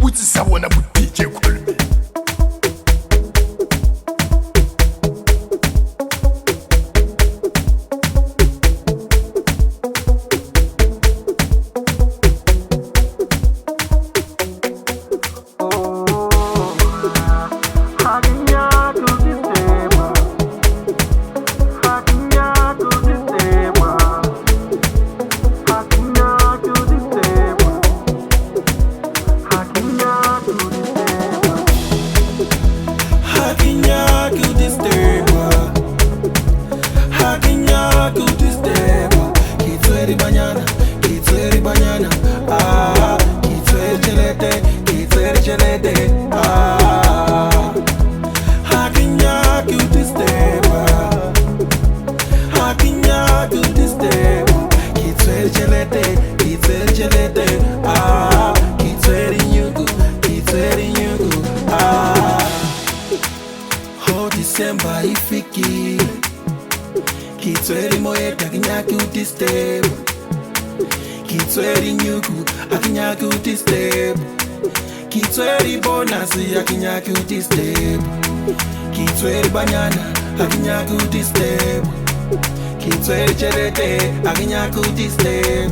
butsi sa bona bo DJ Colby. December ifiki kitweri moye takinyaki utistep kitweri nyuku akinyaki utistep kitweri bonus akinyaki utistep kitweri banyana akinyaki utistep kitweri chelete akinyaki utistep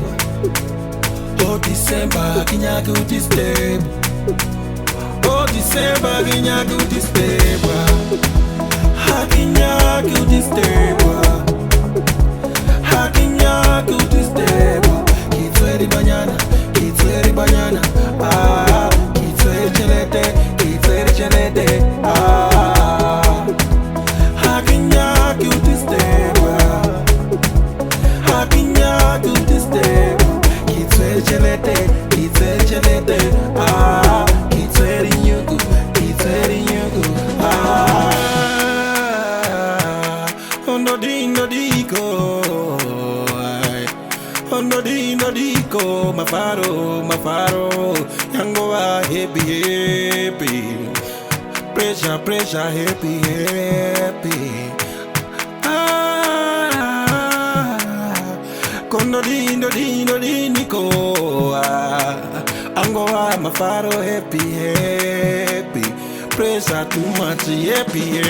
oh December akinyaki utistep oh December akinyaki utistep Hakinya kutisteba, hakinya kutisteba. Kitweri banyana, ah. Kitweri chelete, ah. Hakinya kutisteba, hakinya kutisteba. Kitweri chelete, ah. Kitweri nyugu, ah. Ondo diko, mafaro, yango wa happy. Pressure, happy. Kondo diniko, ango wa mafaro happy. Pressure too much, happy.